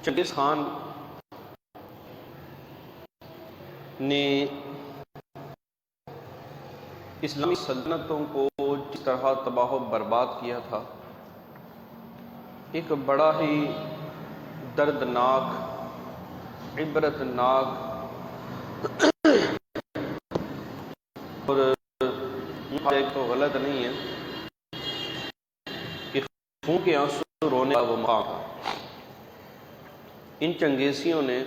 چنگیز خان نے اسلامی سلطنتوں کو جس طرح تباہ و برباد کیا تھا، ایک بڑا ہی دردناک، عبرتناک اور ایک تو غلط نہیں ہے کہ خون کے آنسو رونے کا وہ مقام تھا۔ ان چنگیزیوں نے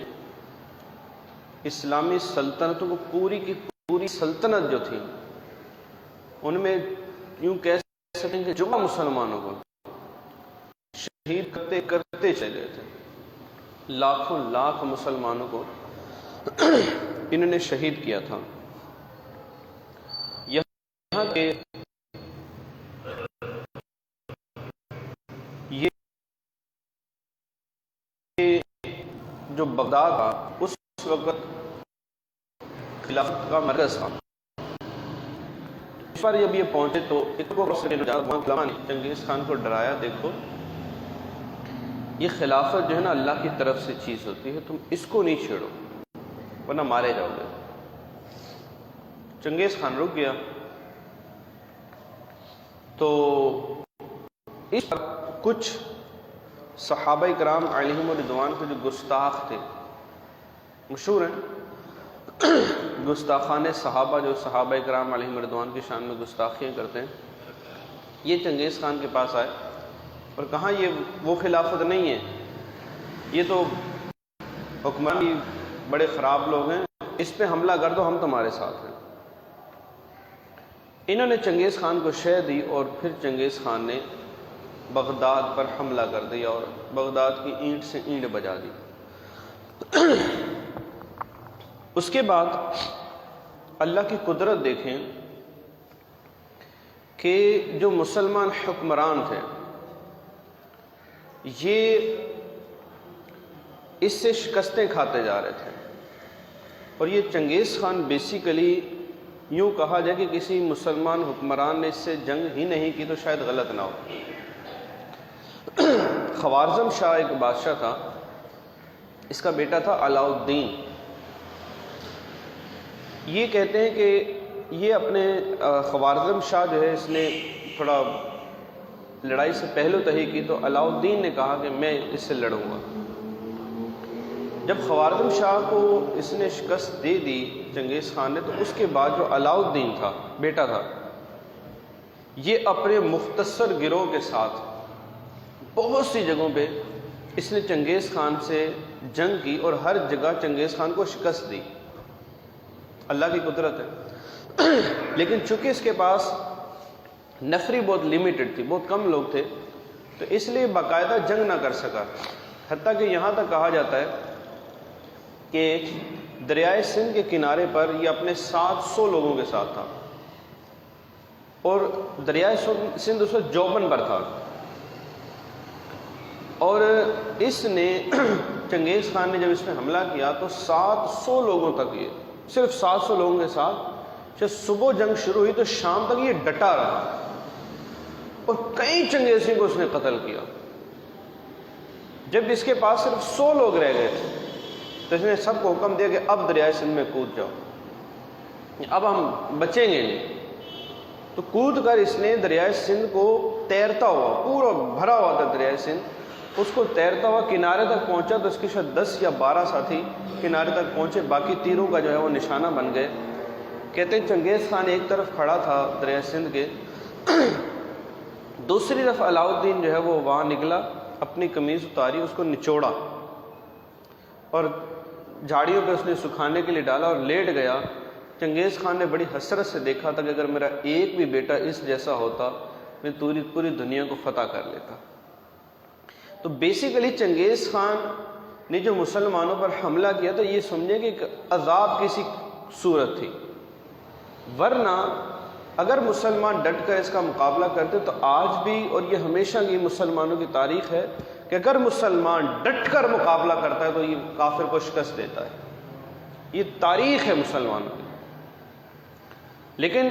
اسلامی سلطنتوں کو پوری کی پوری سلطنت جو تھی ان میں یوں کہہ سکتے ہیں کہ جملہ مسلمانوں کو شہید کرتے کرتے چلے گئے تھے۔ لاکھوں لاکھ مسلمانوں کو انہوں نے شہید کیا تھا۔ یہاں کے یہ جو بغداد تھا اس وقت خلافت کا مرکز تھا۔ اس پر جب یہ پہنچے تو چنگیز خان کو ڈرایا، دیکھو یہ خلافت جو ہے نا اللہ کی طرف سے چیز ہوتی ہے، تم اس کو نہیں چھیڑو ورنہ مارے جاؤ گے۔ چنگیز خان رک گیا تو اس پر کچھ صحابہ کرام علیہم رضوان کے جو گستاخ تھے، مشہور ہیں گستاخان صحابہ، جو صحابہ کرام علیہم رضوان کی شان میں گستاخیاں کرتے ہیں، یہ چنگیز خان کے پاس آئے اور کہا یہ وہ خلافت نہیں ہے، یہ تو حکمران بڑے خراب لوگ ہیں، اس پہ حملہ کر دو، ہم تمہارے ساتھ ہیں۔ انہوں نے چنگیز خان کو شہ دی اور پھر چنگیز خان نے بغداد پر حملہ کر دیا اور بغداد کی اینٹ سے اینٹ بجا دی۔ اس کے بعد اللہ کی قدرت دیکھیں کہ جو مسلمان حکمران تھے یہ اس سے شکستیں کھاتے جا رہے تھے، اور یہ چنگیز خان بیسیکلی یوں کہا جائے کہ کسی مسلمان حکمران نے اس سے جنگ ہی نہیں کی تو شاید غلط نہ ہو۔ خوارزم شاہ ایک بادشاہ تھا، اس کا بیٹا تھا علاء الدین۔ یہ کہتے ہیں کہ یہ اپنے خوارزم شاہ جو ہے اس نے تھوڑا لڑائی سے پہلو تہی کی، تو علاء الدین نے کہا کہ میں اس سے لڑوں گا۔ جب خوارزم شاہ کو اس نے شکست دے دی چنگیز خان نے، تو اس کے بعد جو علاء الدین تھا بیٹا تھا، یہ اپنے مختصر گروہ کے ساتھ بہت سی جگہوں پہ اس نے چنگیز خان سے جنگ کی اور ہر جگہ چنگیز خان کو شکست دی۔ اللہ کی قدرت ہے۔ لیکن چونکہ اس کے پاس نفری بہت لیمیٹڈ تھی، بہت کم لوگ تھے، تو اس لیے باقاعدہ جنگ نہ کر سکا، حتیٰ کہ یہاں تک کہا جاتا ہے کہ دریائے سندھ کے کنارے پر یہ اپنے 700 لوگوں کے ساتھ تھا، اور دریائے سندھ اس وقت جوبن پر تھا، اور اس نے چنگیز خان نے جب اس میں حملہ کیا تو 700 لوگوں تک، یہ صرف 700 لوگوں کے ساتھ جب صبح جنگ شروع ہوئی تو شام تک یہ ڈٹا رہا، اور کئی چنگیزی کو اس نے قتل کیا۔ جب اس کے پاس صرف 100 لوگ رہ گئے تھے تو اس نے سب کو حکم دیا کہ اب دریائے سندھ میں کود جاؤ، اب ہم بچیں گے نہیں۔ تو کود کر اس نے دریائے سندھ کو تیرتا ہوا، پورا بھرا ہوا تھا دریائے سندھ، اس کو تیرتا ہوا کنارے تک پہنچا تو اس کے شاید 10 یا 12 ساتھی کنارے تک پہنچے، باقی تیروں کا جو ہے وہ نشانہ بن گئے۔ کہتے ہیں چنگیز خان ایک طرف کھڑا تھا دریائے سندھ کے، دوسری طرف علاء الدین جو ہے وہ وہاں نکلا، اپنی قمیض اتاری، اس کو نچوڑا اور جھاڑیوں پہ اس نے سکھانے کے لیے ڈالا اور لیٹ گیا۔ چنگیز خان نے بڑی حسرت سے دیکھا تھا کہ اگر میرا ایک بھی بیٹا اس جیسا ہوتا میں پوری دنیا کو فتح کر لیتا۔ تو بیسیکلی چنگیز خان نے جو مسلمانوں پر حملہ کیا تو یہ سمجھیں کہ ایک عذاب کی سی صورت تھی، ورنہ اگر مسلمان ڈٹ کر اس کا مقابلہ کرتے تو آج بھی، اور یہ ہمیشہ کی مسلمانوں کی تاریخ ہے کہ اگر مسلمان ڈٹ کر مقابلہ کرتا ہے تو یہ کافر کو شکست دیتا ہے، یہ تاریخ ہے مسلمانوں کی۔ لیکن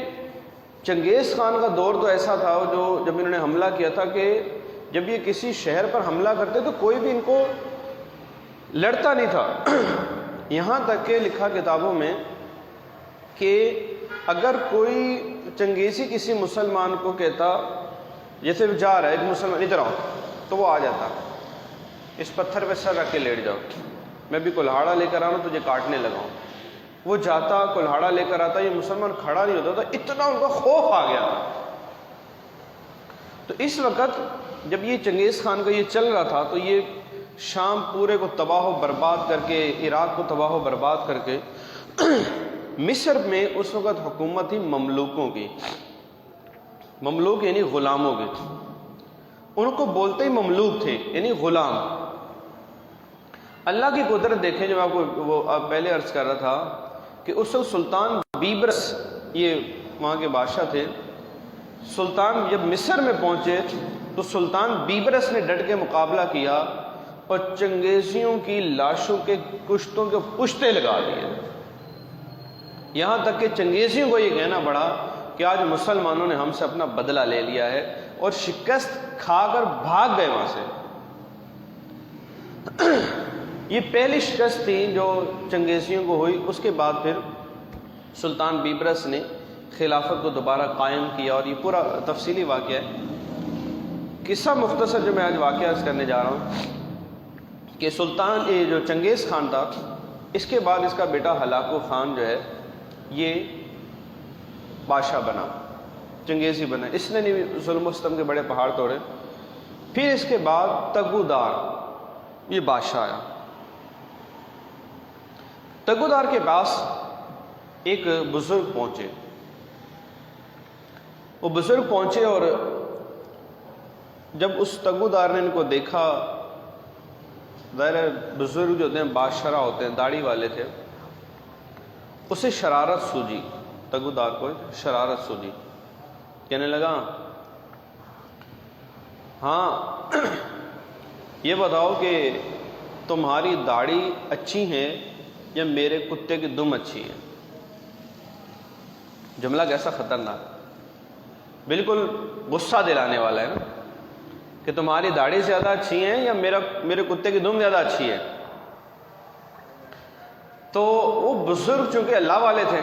چنگیز خان کا دور تو ایسا تھا جو جب انہوں نے حملہ کیا تھا کہ جب یہ کسی شہر پر حملہ کرتے تو کوئی بھی ان کو لڑتا نہیں تھا، یہاں تک کہ لکھا کتابوں میں کہ اگر کوئی چنگیزی کسی مسلمان کو کہتا، جیسے جا رہا ہے ایک مسلمان ادھر آؤ، تو وہ آ جاتا، اس پتھر پہ سر رکھ کے لیٹ جاؤ، میں بھی کلہاڑا لے کر آ رہا ہوں تجھے کاٹنے لگا ہوں۔ وہ جاتا کلہاڑا لے کر آتا، یہ مسلمان کھڑا نہیں ہوتا تھا، اتنا ان کا خوف آ گیا۔ تو اس وقت جب یہ چنگیز خان کا یہ چل رہا تھا تو یہ شام پورے کو تباہ و برباد کر کے، عراق کو تباہ و برباد کر کے مصر میں اس وقت حکومت تھی مملوکوں کی، مملوک یعنی غلاموں کی، ان کو بولتے ہی مملوک تھے یعنی غلام۔ اللہ کی قدرت دیکھیں، جو آپ کو وہ پہلے عرض کر رہا تھا کہ اس وقت سلطان بیبرس یہ وہاں کے بادشاہ تھے، سلطان جب مصر میں پہنچے تو سلطان بیبرس نے ڈٹ کے مقابلہ کیا اور چنگیزیوں کی لاشوں کے کشتوں کے پشتے لگا دیے، یہاں تک کہ چنگیزیوں کو یہ کہنا پڑا کہ آج مسلمانوں نے ہم سے اپنا بدلہ لے لیا ہے، اور شکست کھا کر بھاگ گئے وہاں سے۔ یہ پہلی شکست تھی جو چنگیزیوں کو ہوئی۔ اس کے بعد پھر سلطان بیبرس نے خلافت کو دوبارہ قائم کیا، اور یہ پورا تفصیلی واقعہ ہے۔ قصہ مختصر جو میں آج واقعہ کرنے جا رہا ہوں کہ سلطان یہ جو چنگیز خان تھا، اس کے بعد اس کا بیٹا ہلاکو خان جو ہے یہ بادشاہ بنا، چنگیزی بنا، اس نے نہیں ظلم و ستم کے بڑے پہاڑ توڑے۔ پھر اس کے بعد تگودار یہ بادشاہ آیا۔ تگودار کے پاس ایک بزرگ پہنچے، وہ بزرگ پہنچے اور جب اس تگودار نے ان کو دیکھا، ظاہر بزرگ جو ہوتے ہیں بادشاہ ہوتے ہیں، داڑھی والے تھے، اسے شرارت سوجی، تگودار کو شرارت سوجی، کہنے لگا ہاں یہ بتاؤ کہ تمہاری داڑھی اچھی ہے یا میرے کتے کی دم اچھی ہے؟ جملہ کیسا خطرناک، بالکل غصہ دلانے والا ہے نا، کہ تمہاری داڑھی زیادہ اچھی ہے یا میرے کتے کی دم زیادہ اچھی ہے؟ تو وہ بزرگ چونکہ اللہ والے تھے،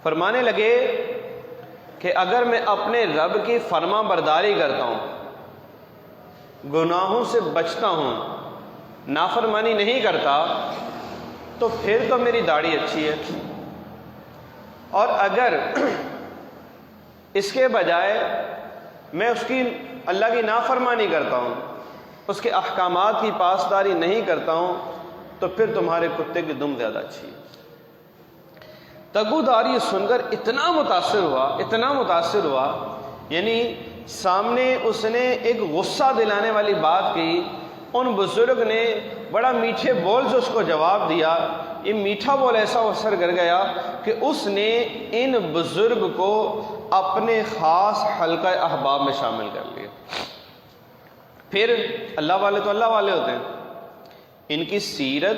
فرمانے لگے کہ اگر میں اپنے رب کی فرما برداری کرتا ہوں، گناہوں سے بچتا ہوں، نافرمانی نہیں کرتا، تو پھر تو میری داڑھی اچھی ہے، اور اگر اس کے بجائے میں اس کی اللہ کی نافرمانی کرتا ہوں، اس کے احکامات کی پاسداری نہیں کرتا ہوں، تو پھر تمہارے کتے کی دم زیادہ اچھی ہے۔ تگودار یہ سن کر اتنا متاثر ہوا، یعنی سامنے اس نے ایک غصہ دلانے والی بات کی، ان بزرگ نے بڑا میٹھے بول سے اس کو جواب دیا۔ یہ میٹھا بول ایسا اثر کر گیا کہ اس نے ان بزرگ کو اپنے خاص حلقہ احباب میں شامل کر لیا۔ پھر اللہ والے تو اللہ والے ہوتے ہیں، ان کی سیرت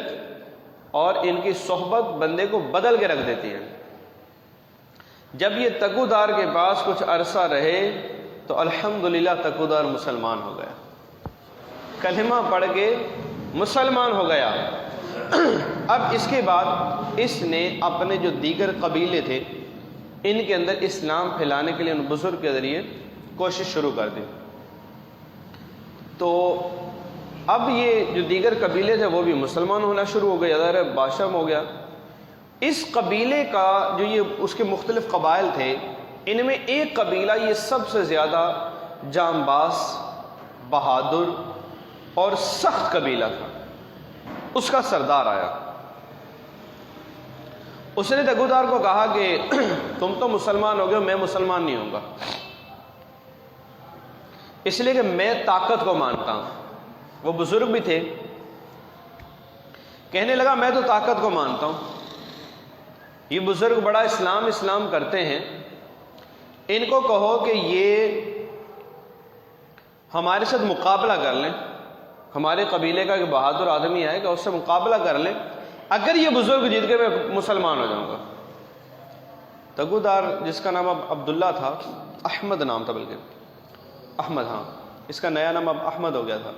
اور ان کی صحبت بندے کو بدل کے رکھ دیتی ہے۔ جب یہ تگودار کے پاس کچھ عرصہ رہے تو الحمدللہ تگودار مسلمان ہو گیا، کلمہ پڑھ کے مسلمان ہو گیا۔ اب اس کے بعد اس نے اپنے جو دیگر قبیلے تھے ان کے اندر اسلام پھیلانے کے لیے ان بزرگ کے ذریعے کوشش شروع کر دی۔ تو اب یہ جو دیگر قبیلے تھے وہ بھی مسلمان ہونا شروع ہو گئے، ظاہر بادشاہ ہو گیا۔ اس قبیلے کا جو یہ اس کے مختلف قبائل تھے، ان میں ایک قبیلہ یہ سب سے زیادہ جانباز، بہادر اور سخت قبیلہ تھا، اس کا سردار آیا۔ اس نے تگودار کو کہا کہ تم تو مسلمان ہو گئے، میں مسلمان نہیں ہوں گا، اس لیے کہ میں طاقت کو مانتا ہوں۔ وہ بزرگ بھی تھے، کہنے لگا میں تو طاقت کو مانتا ہوں۔ یہ بزرگ بڑا اسلام کرتے ہیں، ان کو کہو کہ یہ ہمارے ساتھ مقابلہ کر لیں، ہمارے قبیلے کا ایک بہادر آدمی آئے گا، اس سے مقابلہ کر لیں، اگر یہ بزرگ جیت کے میں مسلمان ہو جاؤں گا۔ تگودار جس کا نام اب عبداللہ تھا، احمد نام تھا، بلکہ احمد، ہاں اس کا نیا نام اب احمد ہو گیا تھا۔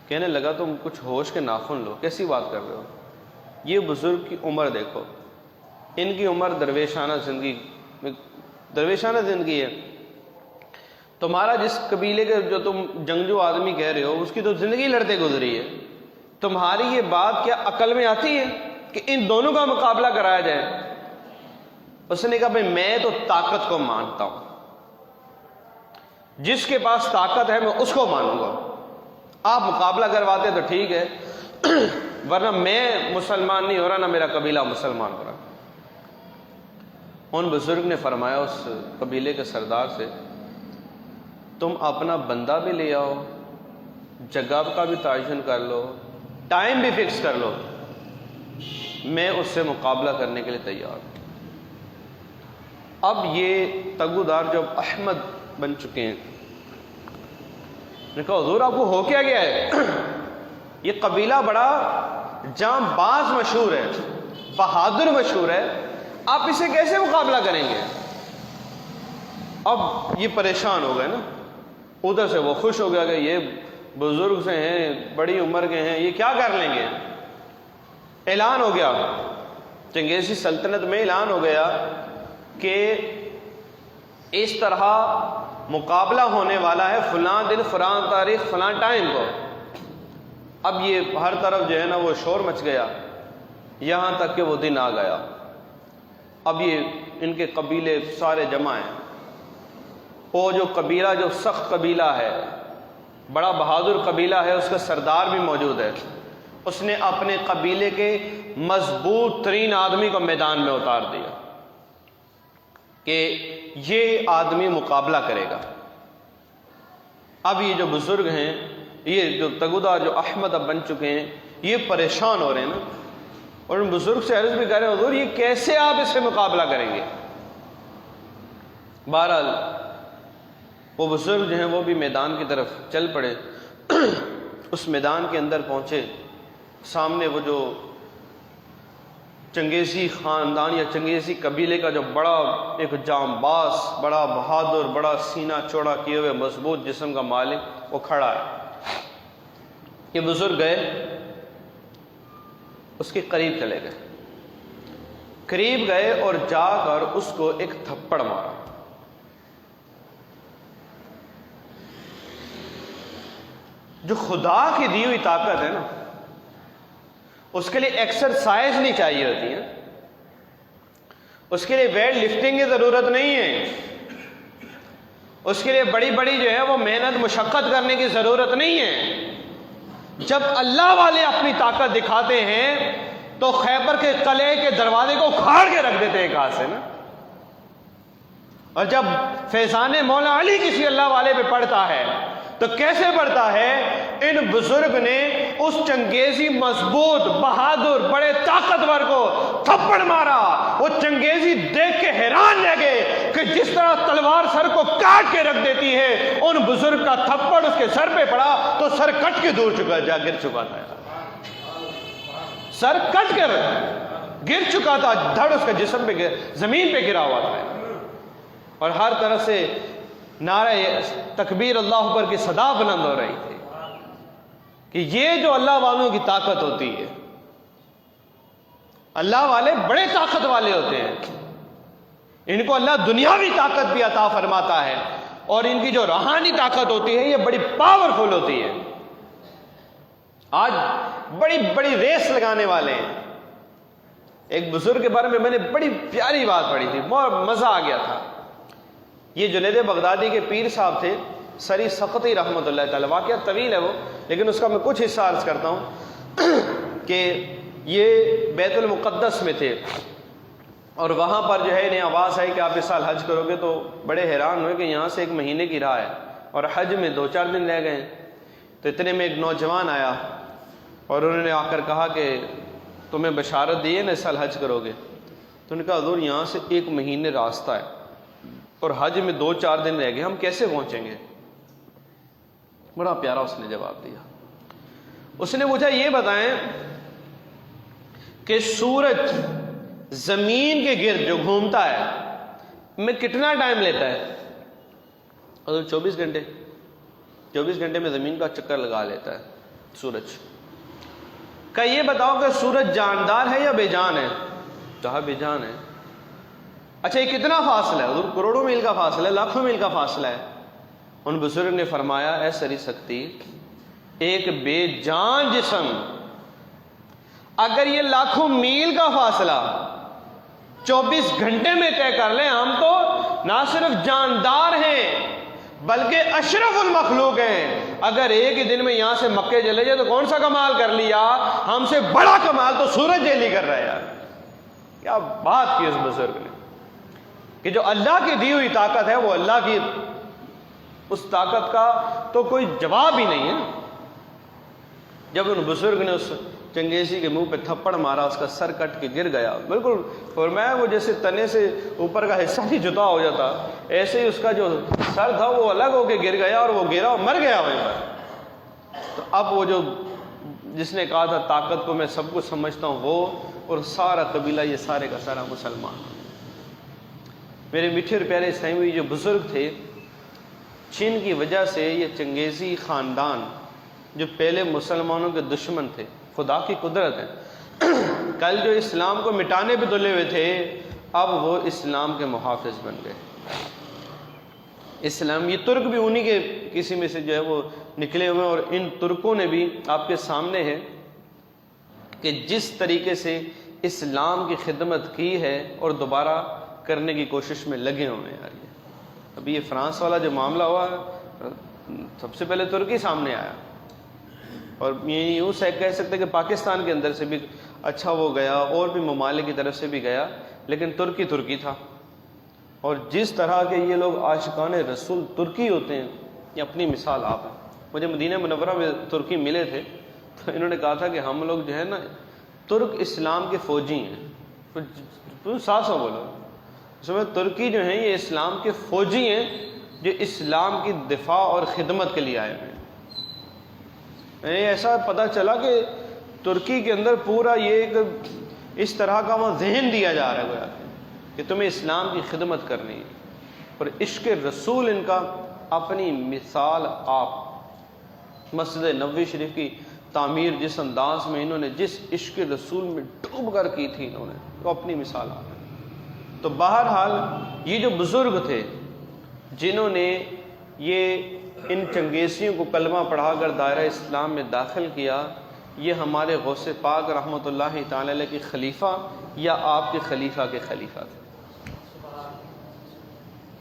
کہنے لگا تم کچھ ہوش کے ناخن لو، کیسی بات کر رہے ہو؟ یہ بزرگ کی عمر دیکھو، ان کی عمر درویشانہ زندگی ہے۔ تمہارا جس قبیلے کے جو تم جنگجو آدمی کہہ رہے ہو اس کی تو زندگی لڑتے گزری ہے، تمہاری یہ بات کیا عقل میں آتی ہے کہ ان دونوں کا مقابلہ کرایا جائے؟ اس نے کہا بھئی میں تو طاقت کو مانتا ہوں، جس کے پاس طاقت ہے میں اس کو مانوں گا، آپ مقابلہ کرواتے تو ٹھیک ہے، ورنہ میں مسلمان نہیں ہو رہا، نہ میرا قبیلہ مسلمان ہو رہا۔ ان بزرگ نے فرمایا اس قبیلے کے سردار سے، تم اپنا بندہ بھی لے آؤ، جگہ کا بھی تعین کر لو، ٹائم بھی فکس کر لو، میں اس سے مقابلہ کرنے کے لیے تیار ہوں۔ اب یہ تگودار جو احمد بن چکے ہیں، نے کہا حضور آپ کو ہو کیا گیا ہے؟ یہ قبیلہ بڑا جاں باز مشہور ہے، بہادر مشہور ہے، آپ اسے کیسے مقابلہ کریں گے؟ اب یہ پریشان ہو گئے نا، ادھر سے وہ خوش ہو گیا کہ یہ بزرگ سے ہیں، بڑی عمر کے ہیں، یہ کیا کر لیں گے؟ اعلان ہو گیا، چنگیزی سلطنت میں اعلان ہو گیا کہ اس طرح مقابلہ ہونے والا ہے فلاں دن، فلاں تاریخ، فلاں ٹائم کو۔ اب یہ ہر طرف جو ہے نا وہ شور مچ گیا، یہاں تک کہ وہ دن آ گیا۔ اب یہ ان کے قبیلے سارے جمع ہیں، وہ جو قبیلہ جو سخت قبیلہ ہے، بڑا بہادر قبیلہ ہے، اس کا سردار بھی موجود ہے، اس نے اپنے قبیلے کے مضبوط ترین آدمی کو میدان میں اتار دیا کہ یہ آدمی مقابلہ کرے گا۔ اب یہ جو بزرگ ہیں، یہ جو تگودار جو احمد اب بن چکے ہیں، یہ پریشان ہو رہے ہیں نا، اور ان بزرگ سے عرض بھی کر رہے ہیں حضور یہ کیسے آپ اس سے مقابلہ کریں گے؟ بہرحال وہ بزرگ جو ہیں وہ بھی میدان کی طرف چل پڑے۔ اس میدان کے اندر پہنچے، سامنے وہ جو چنگیزی خاندان یا چنگیزی قبیلے کا جو بڑا ایک جانباز، بڑا بہادر، بڑا سینہ چوڑا کیے ہوئے مضبوط جسم کا مالک وہ کھڑا ہے۔ یہ بزرگ گئے، اس کے قریب چلے گئے، قریب گئے اور جا کر اس کو ایک تھپڑ مارا۔ جو خدا کی دی ہوئی طاقت ہے نا، اس کے لیے ایکسرسائز نہیں چاہیے ہوتی ہے، اس کے لیے ویٹ لفٹنگ کی ضرورت نہیں ہے، اس کے لیے بڑی بڑی جو ہے وہ محنت مشقت کرنے کی ضرورت نہیں ہے۔ جب اللہ والے اپنی طاقت دکھاتے ہیں تو خیبر کے قلعے کے دروازے کو اکھاڑ کے رکھ دیتے ہیں ایک ہاتھ سے نا، اور جب فیضان مولا علی کسی اللہ والے پہ پڑتا ہے تو کیسے پڑتا ہے؟ ان بزرگ نے اس چنگیزی مضبوط بہادر بڑے طاقتور کو تھپڑ مارا۔ وہ چنگیزی دیکھ کے حیران رہ گئے کہ جس طرح تلوار سر کو کاٹ کے رکھ دیتی ہے، ان بزرگ کا تھپڑ اس کے سر پہ پڑا تو سر کٹ کے دور چکا جا گر چکا تھا، سر کٹ کر گر چکا تھا، دھڑ اس کا جسم پہ زمین پہ گرا ہوا تھا، اور ہر طرح سے نعرہ تکبیر اللہ اکبر کی صدا بلند ہو رہی تھی کہ یہ جو اللہ والوں کی طاقت ہوتی ہے، اللہ والے بڑے طاقت والے ہوتے ہیں، ان کو اللہ دنیاوی طاقت بھی عطا فرماتا ہے، اور ان کی جو روحانی طاقت ہوتی ہے یہ بڑی پاورفل ہوتی ہے۔ آج بڑی بڑی ریس لگانے والے ہیں۔ ایک بزرگ کے بارے میں میں نے بڑی پیاری بات پڑھی تھی، بہت مزہ آ گیا تھا۔ یہ جنید بغدادی کے پیر صاحب تھے، سری سقطی رحمۃ اللہ تعالی، واقعہ طویل ہے وہ، لیکن اس کا میں کچھ حصہ عرض کرتا ہوں کہ یہ بیت المقدس میں تھے، اور وہاں پر جو ہے انہیں آواز آئی کہ آپ اس سال حج کرو گے، تو بڑے حیران ہوئے کہ یہاں سے 1 مہینے کی راہ ہے اور حج میں 2-4 دن رہ گئے۔ تو اتنے میں ایک نوجوان آیا اور انہوں نے آ کر کہا کہ تمہیں بشارت دی ہے نا اس سال حج کرو گے؟ تو انہوں نے کہا حضور یہاں سے 1 مہینے راستہ ہے اور حج میں 2-4 دن رہ گئے، ہم کیسے پہنچیں گے؟ بڑا پیارا اس نے جواب دیا۔ اس نے پوچھا یہ بتائیں کہ سورج زمین کے گرد جو گھومتا ہے میں کتنا ٹائم لیتا ہے؟ حضور 24 گھنٹے 24 گھنٹے میں زمین کا چکر لگا لیتا ہے۔ سورج کہ یہ بتاؤ کہ سورج جاندار ہے یا بے جان ہے؟ کہا بے جان ہے۔ اچھا یہ کتنا فاصلہ ہے؟ حضور کروڑوں میل کا فاصلہ ہے، لاکھوں میل کا فاصلہ ہے۔ ان بزرگ نے فرمایا اے سری سکتی، ایک بے جان جسم اگر یہ لاکھوں میل کا فاصلہ 24 گھنٹے میں طے کر لیں، ہم تو نہ صرف جاندار ہیں بلکہ اشرف المخلوق ہیں، اگر ایک ہی دن میں یہاں سے مکے چلے جائے تو کون سا کمال کر لیا؟ ہم سے بڑا کمال تو سورج جیلی کر رہا ہے یار۔ کیا بات کی اس بزرگ نے کہ جو اللہ کی دی ہوئی طاقت ہے وہ اللہ کی اس طاقت کا تو کوئی جواب ہی نہیں ہے۔ جب ان بزرگ نے اس چنگیزی کے منہ پہ تھپڑ مارا، اس کا سر کٹ کے گر گیا، بالکل فرمایا وہ جیسے تنے سے اوپر کا حصہ ہی جدا ہو جاتا، ایسے ہی اس کا جو سر تھا وہ الگ ہو کے گر گیا اور وہ گرا اور مر گیا وہیں پر۔ تو اب وہ جو جس نے کہا تھا طاقت کو میں سب کچھ سمجھتا ہوں، وہ اور سارا قبیلہ یہ سارے کا سارا مسلمان۔ میرے میٹھے اور پیارے سائیں، جو بزرگ تھے جن کی وجہ سے یہ چنگیزی خاندان جو پہلے مسلمانوں کے دشمن تھے، خدا کی قدرت ہے، کل جو اسلام کو مٹانے پہ تلے ہوئے تھے اب وہ اسلام کے محافظ بن گئے۔ اسلام یہ ترک بھی انہی کے کسی میں سے جو ہے وہ نکلے ہوئے ہیں، اور ان ترکوں نے بھی آپ کے سامنے ہے کہ جس طریقے سے اسلام کی خدمت کی ہے اور دوبارہ کرنے کی کوشش میں لگے ہوئے ہیں۔ یار ابھی یہ فرانس والا جو معاملہ ہوا سب سے پہلے ترکی سامنے آیا، اور یوں سے کہہ سکتے کہ پاکستان کے اندر سے بھی اچھا وہ گیا، اور بھی ممالک کی طرف سے بھی گیا، لیکن ترکی تھا۔ اور جس طرح کے یہ لوگ عاشقان رسول ترکی ہوتے ہیں، یہ اپنی مثال آپ ہے۔ مجھے مدینہ منورہ میں ترکی ملے تھے تو انہوں نے کہا تھا کہ ہم لوگ جو ہے نا ترک اسلام کے فوجی ہیں۔ تو ساتھ سو بولو، اس میں ترکی جو ہیں یہ اسلام کے فوجی ہیں جو اسلام کی دفاع اور خدمت کے لیے آئے ہوئے ہیں۔ ایسا پتہ چلا کہ ترکی کے اندر پورا یہ ایک اس طرح کا وہاں ذہن دیا جا رہا ہے گویا کہ تمہیں اسلام کی خدمت کرنی ہے، اور عشق رسول ان کا اپنی مثال آپ۔ مسجد نبوی شریف کی تعمیر جس انداز میں انہوں نے جس عشق رسول میں ڈوب کر کی تھی انہوں نے، وہ اپنی مثال آپ۔ تو بہرحال یہ جو بزرگ تھے جنہوں نے یہ ان چنگیزیوں کو کلمہ پڑھا کر دائرہ اسلام میں داخل کیا، یہ ہمارے غوث پاک رحمۃ اللہ تعالی علیہ کے خلیفہ یا آپ کے خلیفہ کے خلیفہ تھے۔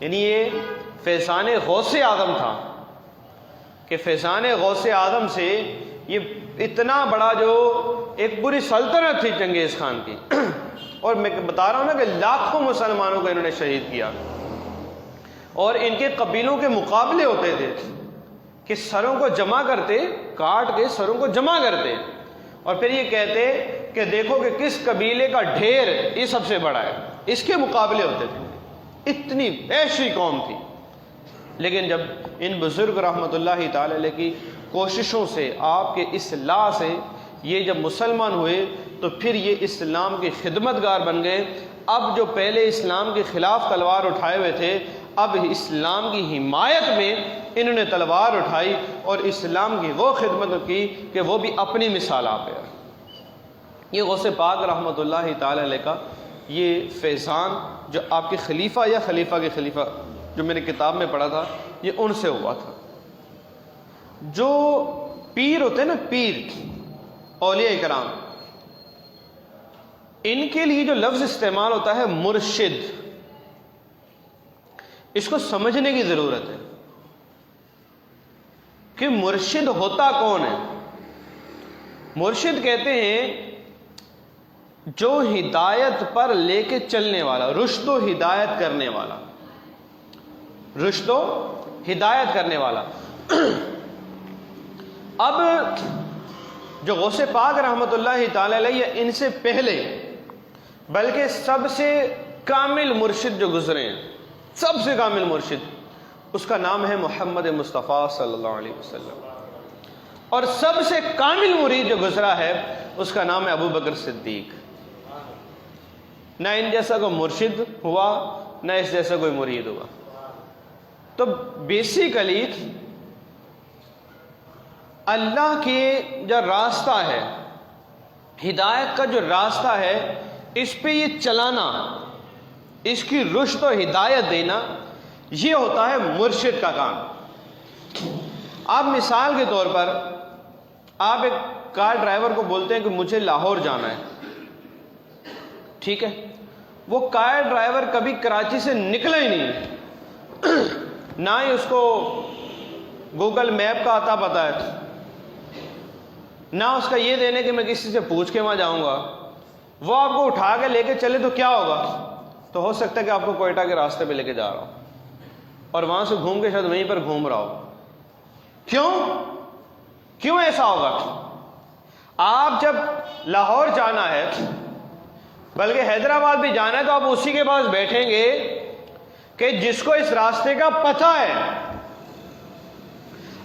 یعنی یہ فیضان غوث اعظم تھا کہ فیضان غوث اعظم سے یہ اتنا بڑا جو ایک پوری سلطنت تھی چنگیز خان کی، اور میں بتا رہا ہوں نا کہ لاکھوں مسلمانوں کو انہوں نے شہید کیا، اور ان کے قبیلوں کے مقابلے ہوتے تھے کہ سروں کو جمع کرتے، کاٹ کے سروں کو جمع کرتے، اور پھر یہ کہتے کہ دیکھو کہ کس قبیلے کا ڈھیر یہ سب سے بڑا ہے، اس کے مقابلے ہوتے تھے۔ اتنی ایسی قوم تھی، لیکن جب ان بزرگ رحمۃ اللہ تعالی علیہ کی کوششوں سے، آپ کے اصلاح سے یہ جب مسلمان ہوئے تو پھر یہ اسلام کے خدمت گار بن گئے۔ اب جو پہلے اسلام کے خلاف تلوار اٹھائے ہوئے تھے، اب اسلام کی حمایت میں انہوں نے تلوار اٹھائی اور اسلام کی وہ خدمت کی کہ وہ بھی اپنی مثال آپ ہے۔ یہ غوث پاک رحمۃ اللہ تعالی علیہ کا یہ فیضان جو آپ کے خلیفہ یا خلیفہ کے خلیفہ جو میں نے کتاب میں پڑھا تھا، یہ ان سے ہوا تھا۔ جو پیر ہوتے ہیں نا، پیر اولیاء کرام، ان کے لیے جو لفظ استعمال ہوتا ہے مرشد، اس کو سمجھنے کی ضرورت ہے کہ مرشد ہوتا کون ہے۔ مرشد کہتے ہیں جو ہدایت پر لے کے چلنے والا، رشد و ہدایت کرنے والا، رشد و ہدایت کرنے والا۔ اب جو غوث پاک رحمۃ اللہ تعالی علیہ ان سے پہلے بلکہ سب سے کامل مرشد جو گزرے ہیں، سب سے کامل مرشد، اس کا نام ہے محمد مصطفیٰ صلی اللہ علیہ وسلم، اور سب سے کامل مرید جو گزرا ہے اس کا نام ہے ابو بکر صدیق۔ نہ ان جیسا کوئی مرشد ہوا، نہ اس جیسا کوئی مرید ہوا۔ تو بیسیکلی اللہ کے جو راستہ ہے، ہدایت کا جو راستہ ہے، اس پہ یہ چلانا، اس کی رشد و ہدایت دینا، یہ ہوتا ہے مرشد کا کام۔ آپ مثال کے طور پر آپ ایک کار ڈرائیور کو بولتے ہیں کہ مجھے لاہور جانا ہے، ٹھیک ہے، وہ کار ڈرائیور کبھی کراچی سے نکلا ہی نہیں، نہ ہی اس کو گوگل میپ کا آتا پتہ ہے، نہ اس کا یہ دینے کہ میں کسی سے پوچھ کے وہاں جاؤں گا۔ وہ آپ کو اٹھا کے لے کے چلے تو کیا ہوگا؟ تو ہو سکتا ہے کہ آپ کو کوئٹہ کے راستے پہ لے کے جا رہا ہو اور وہاں سے گھوم کے شاید وہیں پر گھوم رہا ہو۔ کیوں ایسا ہوگا؟ آپ جب لاہور جانا ہے، بلکہ حیدرآباد بھی جانا ہے، تو آپ اسی کے پاس بیٹھیں گے کہ جس کو اس راستے کا پتہ ہے۔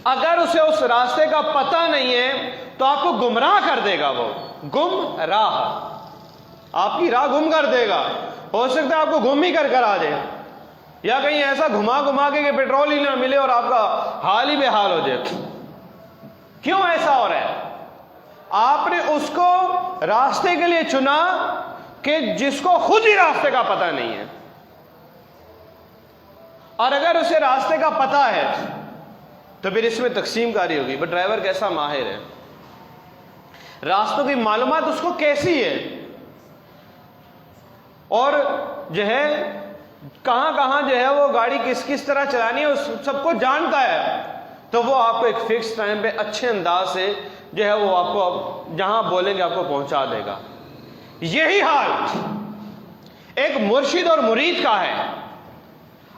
اگر اسے اس راستے کا پتہ نہیں ہے تو آپ کو گمراہ کر دے گا، وہ گمراہ، آپ کی راہ گم کر دے گا۔ ہو سکتا ہے آپ کو گم ہی کر آ جائے، یا کہیں ایسا گھما کے کہ پیٹرول ہی نہ ملے اور آپ کا حال ہی بے حال ہو جائے۔ کیوں ایسا ہو رہا ہے؟ آپ نے اس کو راستے کے لیے چنا کہ جس کو خود ہی راستے کا پتہ نہیں ہے، اور اگر اسے راستے کا پتہ ہے تو پھر اس میں تقسیم کاری ہوگی۔ بٹ ڈرائیور کیسا ماہر ہے، راستوں کی معلومات اس کو کیسی ہے، اور جو ہے کہاں جو ہے وہ گاڑی کس طرح چلانی ہے، اس سب کو جانتا ہے، تو وہ آپ کو ایک فکس ٹائم پہ اچھے انداز سے جو ہے وہ آپ کو جہاں بولیں گے آپ کو پہنچا دے گا۔ یہی حال ایک مرشد اور مرید کا ہے۔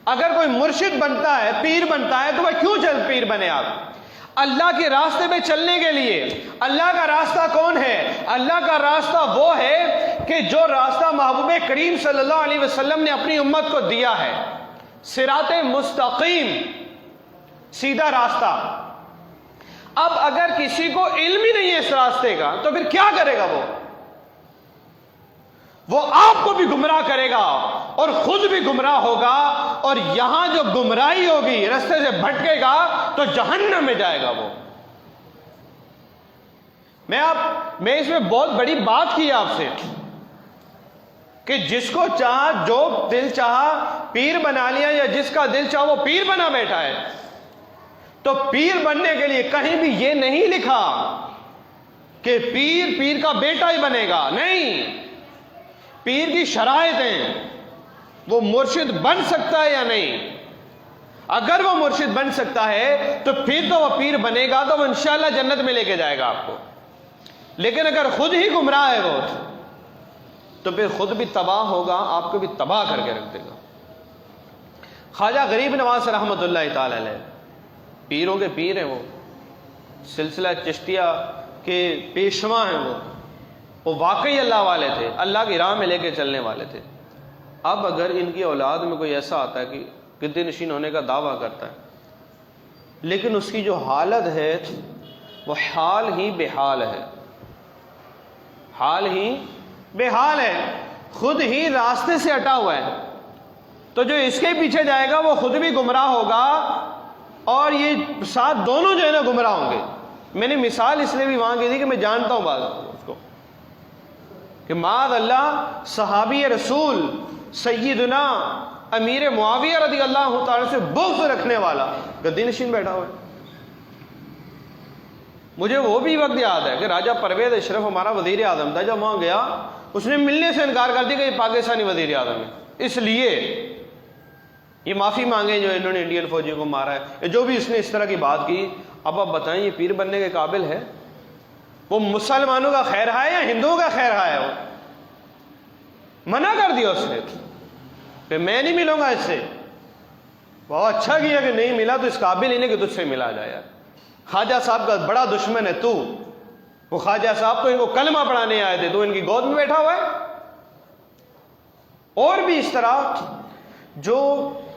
اگر کوئی مرشد بنتا ہے، پیر بنتا ہے، تو وہ کیوں پیر بنے؟ آپ اللہ کے راستے پہ چلنے کے لیے۔ اللہ کا راستہ کون ہے؟ اللہ کا راستہ وہ ہے کہ جو راستہ محبوب کریم صلی اللہ علیہ وسلم نے اپنی امت کو دیا ہے، صراط مستقیم، سیدھا راستہ۔ اب اگر کسی کو علم ہی نہیں ہے اس راستے کا تو پھر کیا کرے گا؟ وہ آپ کو بھی گمراہ کرے گا اور خود بھی گمراہ ہوگا، اور یہاں جو گمراہی ہوگی، راستے سے بھٹکے گا تو جہنم میں جائے گا وہ۔ میں اس میں بہت بڑی بات کی آپ سے کہ جس کو چاہا، جو دل چاہا پیر بنا لیا، یا جس کا دل چاہا وہ پیر بنا بیٹھا ہے۔ تو پیر بننے کے لیے کہیں بھی یہ نہیں لکھا کہ پیر کا بیٹا ہی بنے گا، نہیں۔ پیر کی شرائط ہیں، وہ مرشد بن سکتا ہے یا نہیں۔ اگر وہ مرشد بن سکتا ہے تو پھر تو وہ پیر بنے گا، تو وہ انشاءاللہ جنت میں لے کے جائے گا آپ کو۔ لیکن اگر خود ہی گمراہ ہے وہ، تو پھر خود بھی تباہ ہوگا، آپ کو بھی تباہ کر کے رکھ دے گا۔ خواجہ غریب نواز رحمۃ اللہ تعالی علیہ پیروں کے پیر ہیں، وہ سلسلہ چشتیہ کے پیشوا ہیں، وہ واقعی اللہ والے تھے، اللہ کی راہ میں لے کے چلنے والے تھے۔ اب اگر ان کی اولاد میں کوئی ایسا آتا ہے کہ گدی نشین ہونے کا دعویٰ کرتا ہے، لیکن اس کی جو حالت ہے وہ حال ہی بے حال ہے، حال ہی بے حال ہے، خود ہی راستے سے ہٹا ہوا ہے، تو جو اس کے پیچھے جائے گا وہ خود بھی گمراہ ہوگا، اور یہ ساتھ دونوں جو ہے نا گمراہ ہوں گے۔ میں نے مثال اس لیے بھی وہاں کی تھی کہ میں جانتا ہوں بعض اس کو، کہ معاذ اللہ صحابی رسول سیدنا امیر معاویہ رضی اللہ تعالی سے بغض رکھنے والا گدی نشین بیٹھا ہوا ہے۔ مجھے وہ بھی وقت یاد ہے کہ راجہ پرویز اشرف ہمارا وزیر اعظم تھا، جب وہاں گیا اس نے ملنے سے انکار کر دیا کہ یہ پاکستانی وزیر اعظم ہے، اس لیے یہ معافی مانگے جو انہوں نے انڈین فوجیوں کو مارا ہے، جو بھی اس نے اس طرح کی بات کی۔ اب آپ بتائیں یہ پیر بننے کے قابل ہے؟ وہ مسلمانوں کا خیر ہے یا ہندوؤں کا خیر ہے؟ وہ منع کر دیا اس نے کہ میں نہیں ملوں گا اس سے۔ بہت اچھا کیا کہ نہیں ملا، تو اس قابل ہی نہیں کہ تجھ سے ملا جائے یار۔ خواجہ صاحب کا بڑا دشمن ہے تو، وہ خواجہ صاحب تو ان کو کلمہ پڑھانے آئے تھے، تو ان کی گود میں بیٹھا ہوا ہے۔ اور بھی اس طرح جو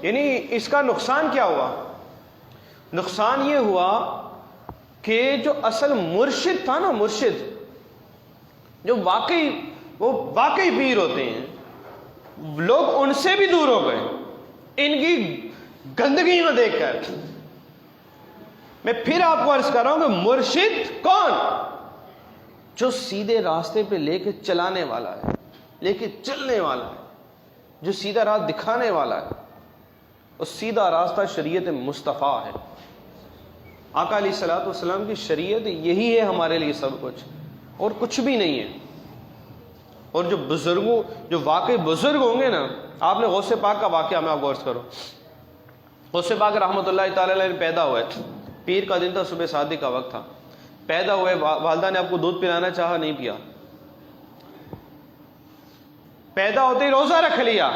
یعنی اس کا نقصان کیا ہوا؟ نقصان یہ ہوا کہ جو اصل مرشد تھا نا، مرشد جو واقعی پیر ہوتے ہیں، لوگ ان سے بھی دور ہو گئے ان کی گندگی میں دیکھ کر۔ میں پھر آپ کو عرض کر رہا ہوں کہ مرشد کون؟ جو سیدھے راستے پہ لے کے چلانے والا ہے، لے کے چلنے والا ہے، جو سیدھا راہ دکھانے والا ہے. اور سیدھا راستہ شریعت مصطفیٰ ہے. آقا علیہ الصلوۃ والسلام کی شریعت یہی ہے ہمارے لیے سب کچھ، اور کچھ بھی نہیں ہے. اور جو بزرگوں، جو واقعی بزرگ ہوں گے نا، آپ نے غوث پاک کا واقعہ میں آپ کو عرض کروں. غوث پاک رحمۃ اللہ تعالی علیہ پیدا ہوئے، پیر کا دن تھا، صبح شادی کا وقت تھا. پیدا ہوئے، والدہ نے آپ کو دودھ پلانا چاہا، نہیں پیا. پیدا ہوتے ہی روزہ رکھ لیا.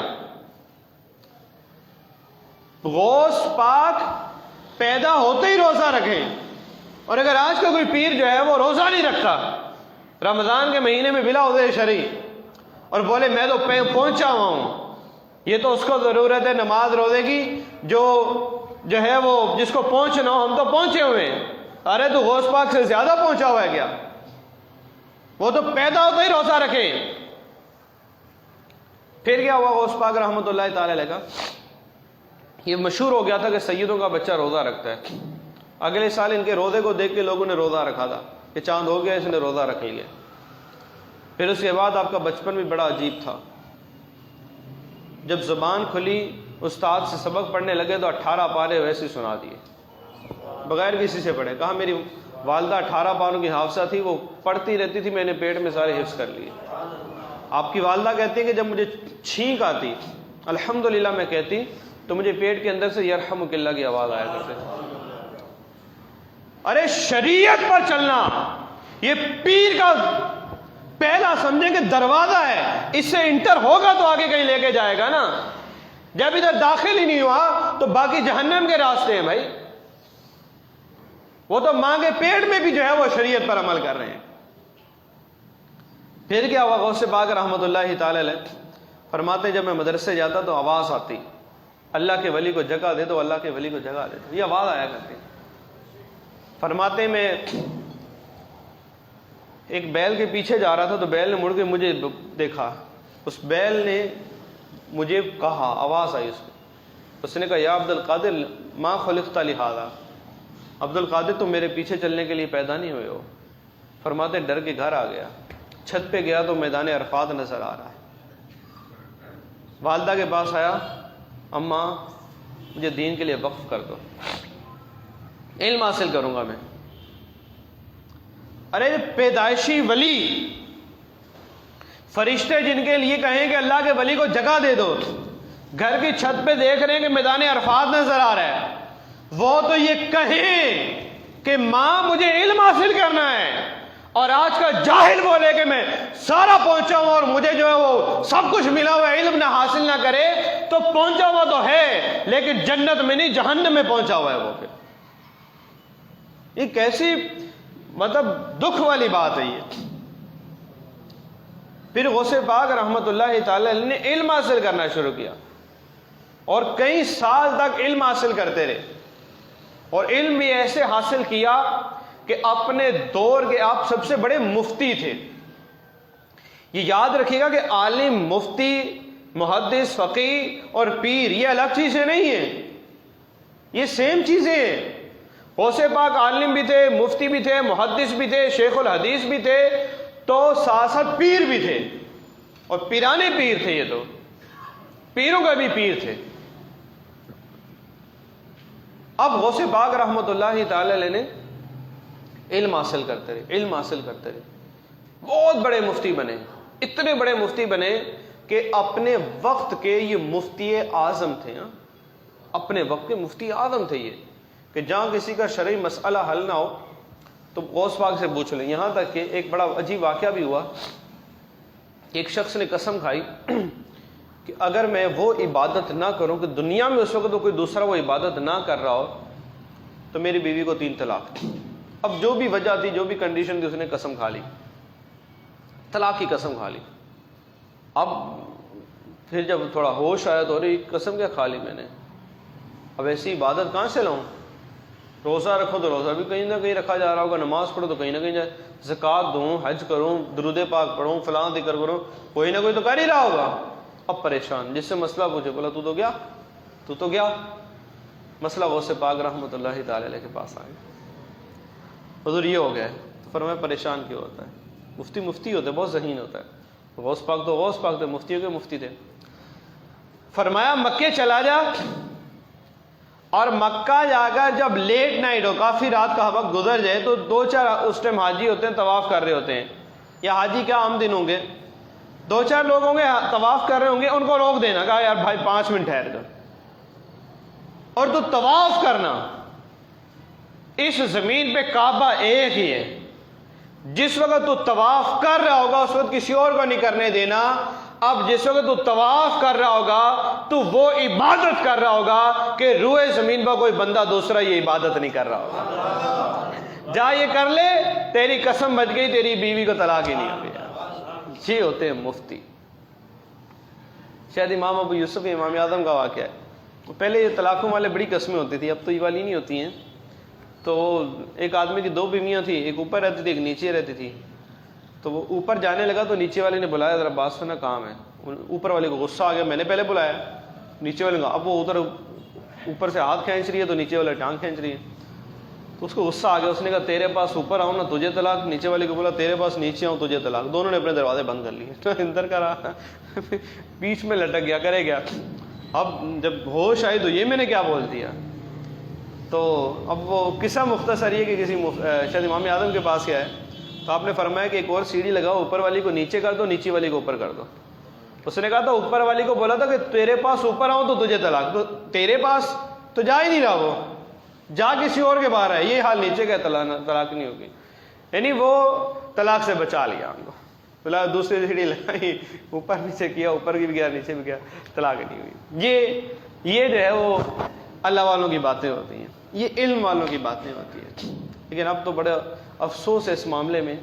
غوث پاک پیدا ہوتے ہی روزہ رکھیں. اور اگر آج کا کوئی پیر جو ہے وہ روزہ نہیں رکھتا رمضان کے مہینے میں بلا عذر شرعی، اور بولے میں تو پہنچا ہوا ہوں، یہ تو اس کو ضرورت ہے نماز روزے کی، جو ہے وہ جس کو پہنچنا ہو، ہم تو پہنچے ہوئے ہیں. ارے تو غوث پاک سے زیادہ پہنچا ہوا ہے کیا؟ وہ تو پیدا ہوتے ہی روزہ رکھے. پھر کیا ہوا؟ غوث پاک رحمۃ اللہ تعالی علیہ کا یہ مشہور ہو گیا تھا کہ سیدوں کا بچہ روزہ رکھتا ہے. اگلے سال ان کے روزے کو دیکھ کے لوگوں نے روزہ رکھا تھا کہ چاند ہو گیا، اس نے روزہ رکھ لیا. پھر اس کے بعد آپ کا بچپن بھی بڑا عجیب تھا. جب زبان کھلی، استاد سے سبق پڑھنے لگے تو 18 پارے ویسے ہی سنا دیے بغیر کسی سے پڑھے. کہا میری والدہ 18 پاروں کی حافظہ تھی، وہ پڑھتی رہتی تھی، میں نے پیٹ میں سارے حفظ کر لیے. آپ کی والدہ کہتی ہے کہ جب مجھے چھینک آتی الحمدللہ میں کہتی تو مجھے پیٹ کے اندر سے یرحمک اللہ کی آواز آیا کرتے. ارے شریعت پر چلنا یہ پیر کا پہلا سمجھیں کہ دروازہ ہے، اس سے انٹر ہوگا تو آگے کہیں لے کے جائے گا نا. جب ادھر داخل ہی نہیں ہوا تو باقی جہنم کے راستے ہیں بھائی. وہ تو ماں کے پیٹ میں بھی جو ہے وہ شریعت پر عمل کر رہے ہیں. پھر کیا ہوا؟ غوث پاک رحمۃ اللہ تعالی علیہ فرماتے جب میں مدرسے جاتا تو آواز آتی، اللہ کے ولی کو جگہ دے دو، اللہ کے ولی کو جگہ دے دو، یہ آواز آیا کرتی. فرماتے میں ایک بیل کے پیچھے جا رہا تھا تو بیل نے مڑ کے مجھے دیکھا. اس بیل نے مجھے کہا، آواز آئی اس نے کہا یا عبد القادر ما خلقت لہذا، عبد القادر تم میرے پیچھے چلنے کے لیے پیدا نہیں ہوئے ہو. فرماتے ڈر کے گھر آ گیا، چھت پہ گیا تو میدان عرفات نظر آ رہا ہے. والدہ کے پاس آیا، اماں مجھے دین کے لیے وقف کر دو، علم حاصل کروں گا میں. ارے پیدائشی ولی، فرشتے جن کے لیے کہیں کہ اللہ کے ولی کو جگہ دے دو، گھر کی چھت پہ دیکھ رہے ہیں کہ میدان عرفات نظر آ رہا ہے، وہ تو یہ کہیں کہ ماں مجھے علم حاصل کرنا ہے، اور آج کا جاہل بولے کہ میں سارا پہنچا ہوں اور مجھے جو ہے وہ سب کچھ ملا ہوا ہے، علم نہ حاصل نہ کرے تو پہنچا ہوا تو ہے لیکن جنت میں نہیں جہنم میں پہنچا ہوا ہے وہ. پھر یہ کیسی مطلب دکھ والی بات ہے یہ. پھر غوث پاک رحمۃ اللہ تعالی نے علم حاصل کرنا شروع کیا اور کئی سال تک علم حاصل کرتے رہے، اور علم بھی ایسے حاصل کیا کہ اپنے دور کے آپ سب سے بڑے مفتی تھے. یہ یاد رکھیے گا کہ عالم، مفتی، محدث، فقیہ اور پیر یہ الگ چیزیں نہیں ہیں، یہ سیم چیزیں ہیں. غوث پاک عالم بھی تھے، مفتی بھی تھے، محدث بھی تھے، شیخ الحدیث بھی تھے، تو ساتھ ساتھ پیر بھی تھے، اور پیرانے پیر تھے. یہ تو پیروں کا بھی پیر تھے. اب غوث پاک رحمۃ اللہ تعالی علیہ نے علم حاصل کرتے رہے، علم حاصل کرتے رہے، بہت بڑے مفتی بنے. اتنے بڑے مفتی بنے کہ اپنے وقت کے یہ مفتی اعظم تھے. اپنے وقت کے مفتی اعظم تھے یہ، کہ جہاں کسی کا شرعی مسئلہ حل نہ ہو تو غوث پاک سے پوچھ لیں. یہاں تک کہ ایک بڑا عجیب واقعہ بھی ہوا. ایک شخص نے قسم کھائی کہ اگر میں وہ عبادت نہ کروں کہ دنیا میں اس وقت تو کوئی دوسرا وہ عبادت نہ کر رہا ہو تو میری بیوی کو 3 طلاق. اب جو بھی وجہ تھی، جو بھی کنڈیشن تھی، اس نے قسم کھا لی، طلاق کی قسم کھا لی. اب پھر جب تھوڑا ہوش آیا تو ارے قسم کیا کھا لی میں نے، اب ایسی عبادت کہاں سے لاؤں؟ روزہ رکھو تو روزہ بھی کہیں نہ کہیں رکھا جا رہا ہوگا، نماز پڑھو تو کہیں نہ کہیں جائے، زکوٰۃ دوں، حج کروں، درود پاک پڑھوں، فلاں ذکر کروں، کوئی نہ کوئی تو کر ہی رہا ہوگا. اب پریشان، جس سے مسئلہ پوچھے بولا تو گیا مسئلہ غوث پاک رحمۃ اللہ تعالی علیہ کے پاس آئے. حضور یہ ہو گیا ہے. فرمایا پریشان کیوں ہوتا ہے؟ مفتی مفتی ہوتا ہے، بہت ذہین ہوتا ہے. غوث پاک تو غوث پاک تھے، مفتیوں کے مفتی تھے. فرمایا مکے چلا جا اور مکہ جا کر جب لیٹ نائٹ ہو، کافی رات کا وقت گزر جائے، تو 2-4 اس ٹائم حاجی ہوتے ہیں طواف کر رہے ہوتے ہیں، یا حاجی کیا عام دن ہوں گے، 2-4 لوگ ہوں گے طواف کر رہے ہوں گے، ان کو روک دینا، کہا یار بھائی 5 منٹ ٹھہر جاؤ، اور تو طواف کرنا. اس زمین پہ کعبہ ایک ہی ہے. جس وقت تو طواف کر رہا ہوگا اس وقت کسی اور کو نہیں کرنے دینا. اب جس وقت تو طواف کر رہا ہوگا تو وہ عبادت کر رہا ہوگا کہ روئے زمین پر کوئی بندہ دوسرا یہ عبادت نہیں کر رہا ہوگا. جا یہ کر لے، تیری قسم بچ گئی، تیری بیوی کو طلاق ہی نہیں ہوگی. یہ ہوتے ہیں مفتی. شاید امام ابو یوسف امام اعظم کا واقعہ ہے. پہلے یہ طلاقوں والے بڑی قسمیں ہوتی تھی، اب تو یہ والی نہیں ہوتی ہیں. تو ایک آدمی کی 2 بیویاں تھیں، ایک اوپر رہتی تھی ایک نیچے رہتی تھی. تو وہ اوپر جانے لگا تو نیچے والے نے بلایا، ذرا بات سنا کام ہے. اوپر والے کو غصہ آ گیا، میں نے پہلے بلایا. نیچے والے کا اب وہ ادھر اوپر سے ہاتھ کھینچ رہی ہے تو نیچے والے ٹانگ کھینچ رہی ہے. تو اس کو غصہ آ گیا. اس نے کہا تیرے پاس اوپر آؤں نا تجھے طلاق، نیچے والے کو بولا تیرے پاس نیچے آؤں تجھے طلاق. دونوں نے اپنے دروازے بند کر لیے. تو اندر کا رہا بیچ میں لٹک گیا، کرے گیا. اب جب ہوش آئی تو یہ میں نے کیا بول دیا. تو اب وہ قصہ مختصر یہ کہ کسی شاید امام اعظم کے پاس گیا ہے تو آپ نے فرمایا کہ ایک اور سیڑھی لگاؤ، اوپر والی کو نیچے کر دو، نیچے والی کو اوپر کر دو. اس نے کہا تھا اوپر والی کو بولا تھا کہ تیرے پاس اوپر آؤں تو تجھے طلاق. تو تیرے پاس تو جا ہی نہیں رہا، وہ جا کسی اور کے باہر ہے. یہ حال نیچے کا طلاق نہیں ہوگی. یعنی وہ طلاق سے بچا لیا ہم کو. بولا دوسری سیڑھی لگائی، اوپر نیچے کیا، اوپر بھی گیا نیچے بھی گیا، طلاق نہیں ہوئی. یہ جو ہے وہ اللہ والوں کی باتیں ہوتی ہیں، یہ علم والوں کی باتیں ہوتی ہیں. لیکن اب تو بڑا افسوس ہے اس معاملے میں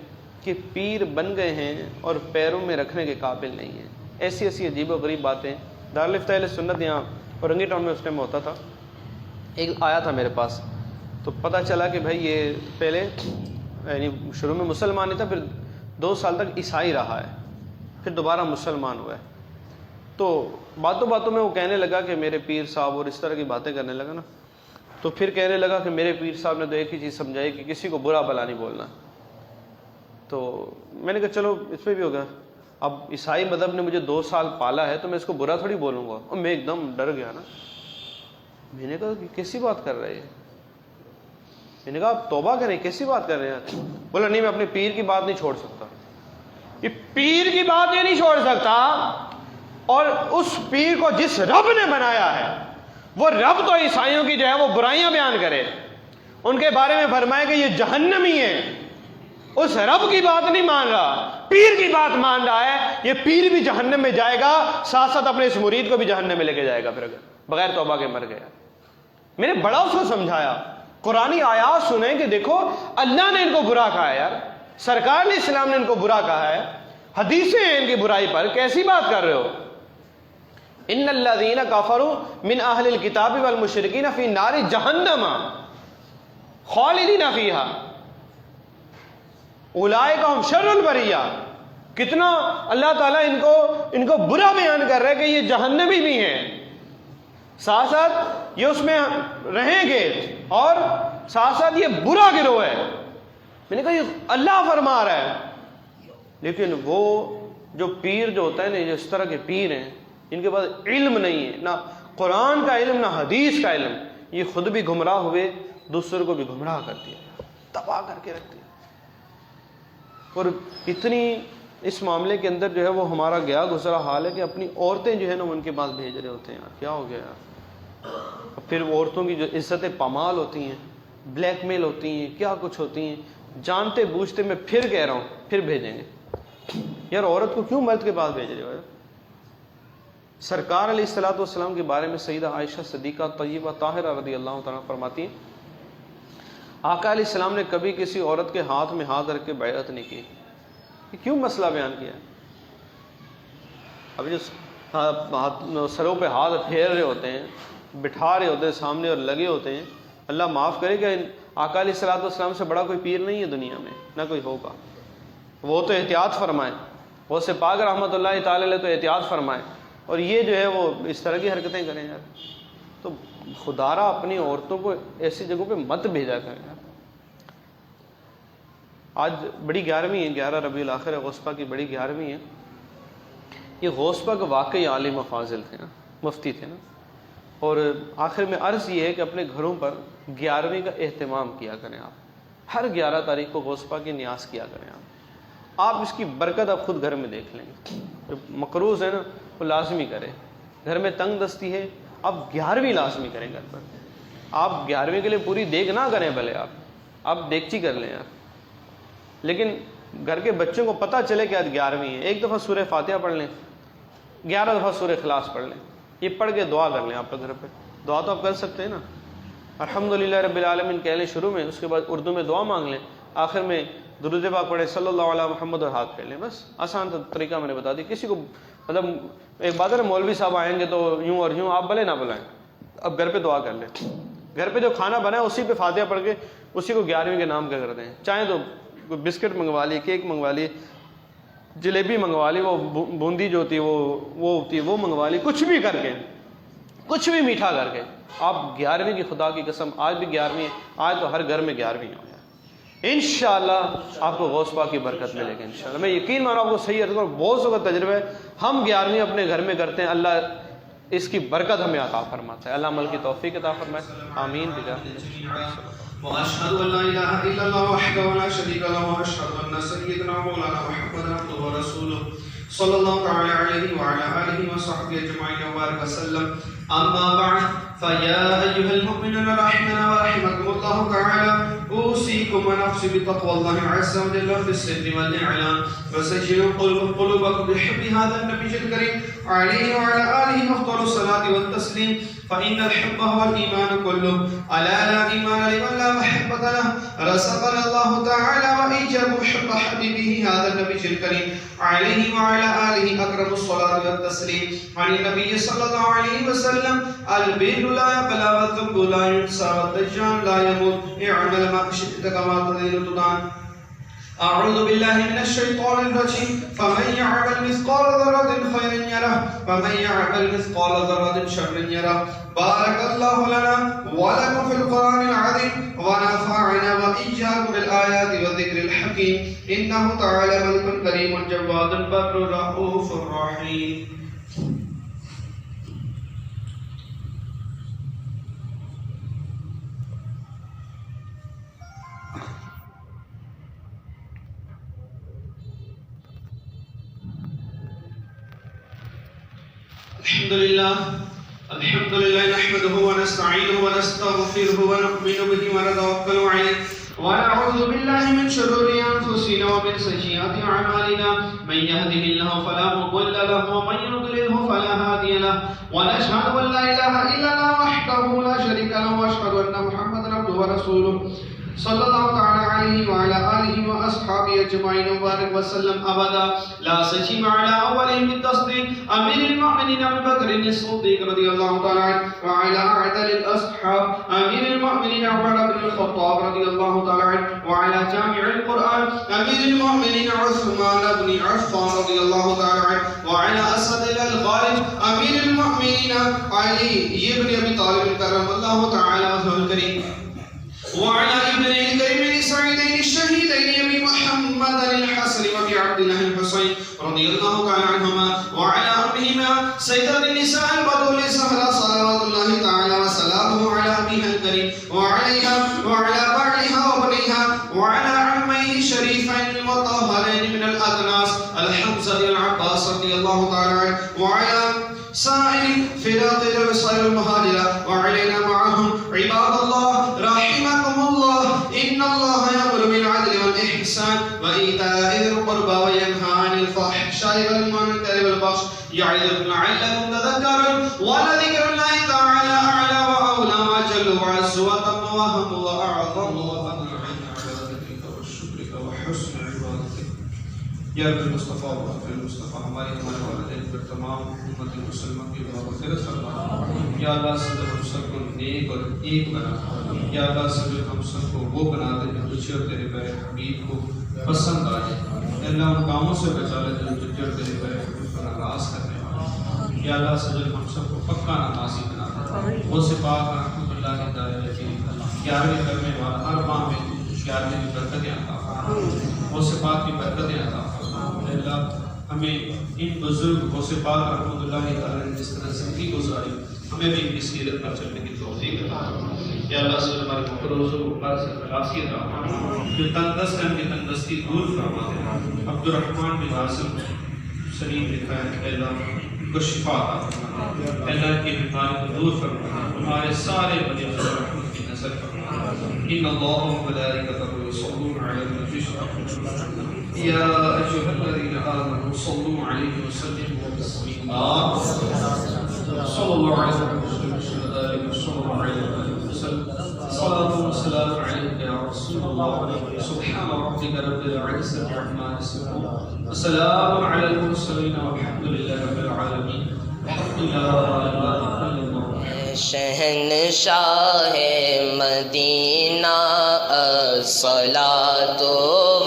کہ پیر بن گئے ہیں اور پیروں میں رکھنے کے قابل نہیں ہیں. ایسی ایسی عجیب و غریب باتیں. دارالفتہ اہل سنت یہاں اورنگی ٹاؤن میں اس ٹائم ہوتا تھا. ایک آیا تھا میرے پاس تو پتہ چلا کہ بھائی یہ پہلے یعنی شروع میں مسلمان نہیں تھا، پھر 2 سال تک عیسائی رہا ہے، پھر دوبارہ مسلمان ہوا ہے. تو باتوں باتوں میں وہ کہنے لگا کہ میرے پیر صاحب، اور اس طرح کی باتیں کرنے لگا نا. تو پھر کہنے لگا کہ میرے پیر صاحب نے تو ایک ہی چیز سمجھائی کہ کسی کو برا بھلا نہیں بولنا. تو میں نے کہا چلو اس پہ بھی ہوگا. اب عیسائی مذہب نے مجھے 2 سال پالا ہے تو میں اس کو برا تھوڑی بولوں گا. اور میں ایک دم ڈر گیا نا. میں نے کہا کہ کیسی بات کر رہے ہیں. میں نے کہا آپ توبہ کریں، کیسی بات کر رہے ہیں. بولا نہیں میں اپنے پیر کی بات نہیں چھوڑ سکتا. یہ پیر کی بات یہ نہیں چھوڑ سکتا، اور اس پیر کو جس رب نے بنایا ہے وہ رب تو عیسائیوں کی جو ہے وہ برائیاں بیان کرے، ان کے بارے میں فرمائے کہ یہ جہنمی ہے. اس رب کی بات نہیں مان رہا، پیر کی بات مان رہا ہے. یہ پیر بھی جہنم میں جائے گا، ساتھ ساتھ اپنے اس مرید کو بھی جہنم میں لے کے جائے گا پھر اگر بغیر توبہ کے مر گیا. میں نے بڑا اس کو سمجھایا. قرآنی آیات سنیں کہ دیکھو اللہ نے ان کو برا کہا ہے. یار سرکار نے اسلام نے ان کو برا کہا ہے، حدیثیں ہیں ان کی برائی پر. کیسی بات کر رہے ہو. ان الذین کفروا من اہل الکتاب والمشرکین فی نار جہنم خالدین فیہا اولئک هم شر البریہ. کتنا اللہ تعالیٰ ان کو برا بیان کر رہا ہے کہ یہ جہنمی بھی ہیں، ساتھ ساتھ یہ اس میں رہیں گے، اور ساتھ ساتھ یہ برا گروہ ہے. میں نے کہا یہ اللہ فرما رہا ہے. لیکن وہ جو پیر جو ہوتا ہے نا، اس طرح کے پیر ہیں ان کے پاس علم نہیں ہے، نہ قرآن کا علم نہ حدیث کا علم. یہ خود بھی گمراہ ہوئے، دوسروں کو بھی گمراہ کر دیا، تباہ کر کے رکھ دیا. اور اتنی اس معاملے کے اندر جو ہے وہ ہمارا گیا گزرا حال ہے کہ اپنی عورتیں جو ہے نا ان کے پاس بھیج رہے ہوتے ہیں. یار کیا ہو گیا یار. پھر وہ عورتوں کی جو عزتیں پامال ہوتی ہیں، بلیک میل ہوتی ہیں، کیا کچھ ہوتی ہیں، جانتے بوجھتے میں پھر کہہ رہا ہوں پھر بھیجیں گے. یار عورت کو کیوں مرد کے پاس بھیج رہے ہو. سرکار علیہ الصلوۃ والسلام کے بارے میں سیدہ عائشہ صدیقہ طیبہ طاہرہ رضی اللہ تعالیٰ فرماتی ہیں آقا علیہ السلام نے کبھی کسی عورت کے ہاتھ میں ہاتھ رکھ کے بیعت نہیں کی. یہ کیوں مسئلہ بیان کیا ہے. اب جو سروں پہ ہاتھ پھیر رہے ہوتے ہیں، بٹھا رہے ہوتے ہیں سامنے اور لگے ہوتے ہیں، اللہ معاف کرے کہ آقا علیہ الصلوۃ والسلام سے بڑا کوئی پیر نہیں ہے دنیا میں، نہ کوئی ہوگا. وہ تو احتیاط فرمائیں، وہ سے پاک رحمۃ اللہ تعالی علیہ تو احتیاط فرمائیں، اور یہ جو ہے وہ اس طرح کی حرکتیں کریں. یار تو خدا را اپنی عورتوں کو ایسی جگہوں پہ مت بھیجا کریں. آج بڑی 11ویں ہے، 11 ربیع الاخر ہے، غوث پاک کی بڑی 11ویں ہے۔ یہ غوث پاک واقعی عالم و فاضل تھے نا، مفتی تھے نا، اور آخر میں عرض یہ ہے کہ اپنے گھروں پر 11ویں کا اہتمام کیا کریں آپ، ہر 11 تاریخ کو غوث پاک کی نیاز کیا کریں آپ اس کی برکت آپ خود گھر میں دیکھ لیں گے۔ جو مقروض ہے نا وہ لازمی کرے، گھر میں تنگ دستی ہے آپ 11ویں لازمی کریں گھر پر، آپ 11ویں کے لیے پوری دیگ نہ کریں، بھلے آپ دیگچی کر لیں آپ، لیکن گھر کے بچوں کو پتہ چلے کہ آج 11ویں ہے، ایک دفعہ سورہ فاتحہ پڑھ لیں، 11 دفعہ سورہ اخلاص پڑھ لیں، یہ پڑھ کے دعا کر لیں آپ کے گھر پہ، دعا تو آپ کر سکتے ہیں نا، الحمدللہ رب العالمین کہہ لیں شروع میں، اس کے بعد اردو میں دعا مانگ لیں، آخر میں درود پاک پڑھیں صلی اللہ علیہ محمد اور ہاتھ پھیر لیں، بس آسان طریقہ میں نے بتا دی۔ کسی کو مطلب ایک بات ہے نا، مولوی صاحب آئیں گے تو یوں اور یوں، آپ بھلے نہ بلائیں، اب گھر پہ دعا کر لیں، گھر پہ جو کھانا بنا ہے اسی پہ فاتحہ پڑھ کے اسی کو 11ویں کے نام کا کر دیں، چاہیں تو کوئی بسکٹ منگوا لیے، کیک منگوا لیے، جلیبی منگوا لی، وہ بوندی جو ہوتی ہے وہ ہوتی ہے وہ منگوا لی، کچھ بھی کر کے، کچھ بھی میٹھا کر کے آپ 11ویں کی خدا کی قسم، آج بھی 11ویں ہے، آج تو ہر گھر میں 11ویں ہو جائے، انشاءاللہ آپ کو غوث پاک کی برکت ملے گی انشاءاللہ۔ میں یقین مانو آپ کو صحیح عرض کروں، بہت سو کا تجربہ ہے، ہم 11ویں اپنے گھر میں کرتے ہیں، اللہ اس کی برکت ہمیں عطا فرماتا ہے، اللہ عمل کی توفیق عطا فرمائے، آمین بجاہ وأشهد أن لا إله إلا الله وحده لا شريك له وأشهد أن سيدنا مولانا محمدا عبده ورسوله صلى الله تعالى عليه وعلى آله وصحبه أجمعين وبارك وسلم. أما بعد فيا أيها المؤمنون رحمنا ورحمكم الله تعالى أوصيكم ونفسي بتقوى الله عز وجل في السر والإعلان وسجلوا قلوبكم بحب هذا النبي الكريم عليه وعلى آله أفضل الصلاة والتسليم، فإن الحب هو الإيمان كله، ألا لا إيمان لمن لا محبة له. رزقنا الله تعالى وإيجاب حب حبيبه هذا النبي الكريم عليه وعلى آله أكرم الصلاة والتسليم. عن النبي صلى الله عليه وسلم: البر لا يبلى والذنب لا ينسى والدجال لا يموت، اعمل ما شئت كما تدين تدان. أعوذ بالله من الشيطان الرجيم. فمن يعمل مثقال ذرة خيرا يره ومن يعمل مثقال ذرة شرا يره. بارك الله لنا ولكم في القرآن العظيم ونفعنا وإياكم بالآيات والذكر الحكيم، إنه تعالى ملك كريم جواد بر رؤوف رحيم. الحمد لله نحمده ونستعينه ونستغفره ونؤمن به ونتوكل عليه ونعوذ بالله من شرور أنفسنا ومن سيئات أعمالنا، من يهده الله فلا مضل له ومن يضلله فلا هادي له، ونشهد أن لا إله إلا الله وحده لا شريك له، وأشهد أن محمدا عبده ورسوله صلى الله تعالى عليه وعلى آله وأصحابه أجمعين وبارك وسلم أبدا. لا سجم على أولهم بالتصديق أمير المؤمنين أبي بكر الصديق رضي الله تعالى عنه، وعلى أعدل الأصحاب أمير المؤمنين عمر بن الخطاب رضي الله تعالى عنه، وعلى جامع القرآن أمير المؤمنين عثمان بن عفان رضي الله تعالى عنه، وعلى أسد الغالب أمير المؤمنين علي بن أبي طالب كرم الله تعالى وجهه الكريم، وعلى ابنه الكريمين السعيدين الشهيدين أبي محمد الحسن وأبي عبد الله الحسين رضي الله تعالى عنهما، وعلى أمهما سيدة النساء البتول الزهراء صلوات الله تعالى وسلامه على أبيها الكريم وعليها وعلى بعلها وبنيها وعلى عميه الشريفين المطهرين من الأدناس الحمزة والعباس رضي الله تعالى عنه، وعلى سائر فرق الوصال المهاجرة وعلينا معهم. عباد الله رحمكم الله، إن الله يأمر بالعدل والإحسان وإيتاء ذي القربى وينهى عن الفحشاء والمنكر والبغي يعظكم لعلكم تذكرون. ولذكر الله تعالى أعلى وأولى وأجل وأعز وأتم وأهم وأعظم وأفضل عند عبادتك وشكرك وحسن عبادتك. یا رب المصطفیٰ و آخر المصطفیٰ ہمارے والدین پر تمام امت مسلمہ کی مغفرت فرما. یا اللہ صدر ہم سب کو نیک اور ایک بنا. یا اللہ صدر ہم سب کو وہ بنا دے جو تجھے اور تیرے پیارے حبیب کو پسند آئے. اللہ ان کاموں سے بچا لے جو تجھے اور تیرے پیارے حبیب پر ناراض کرنے والے. یا اللہ صدر ہم سب کو پکا نمازی بنا دے. وہ سے پاک رحمت اللہ کی دائرہ کی 11ویں کرنے والا ہر ماہ میں پیار میں بھی برکتیں عطا فرما، غوث پاک کی برکتیں عطا فرما۔ اے اللہ ہمیں ان بزرگ غوث پاک رحمۃ اللہ تعالیٰ نے جس طرح زندگی گزاری ہمیں بھی ان کی سیرت پر چلنے کی توفیق عطا فرما۔ یا اللہ سے ہمارے مقروضوں کو قرض سے خلاصی عطا فرما، جو تنگدست ہے ان کی تنگدستی دور فرما دے۔ عبد الرحمن بن عاصم سلیم لکھا ہے، اے اللہ ان کو شفا عطا فرما، اے اللہ کی بیماری کو دور فرما، ہمارے سارے بندوں پر رحمت کی نظر فرما۔ ان اللہ و ملائکتہ یصلون علی النبی یا ایھا الذین آمنوا صلوا علیہ وسلموا تسلیما۔ صلی اللہ علیہ وسلم صلاة وسلام علیک یا رسول اللہ۔ سبحان ربک رب العزة عما یصفون وسلام علی المرسلین والحمد للہ رب العالمین۔ الحمد للہ لا الہ الا اللہ۔ شہنشاہ مدینہ الصلاۃ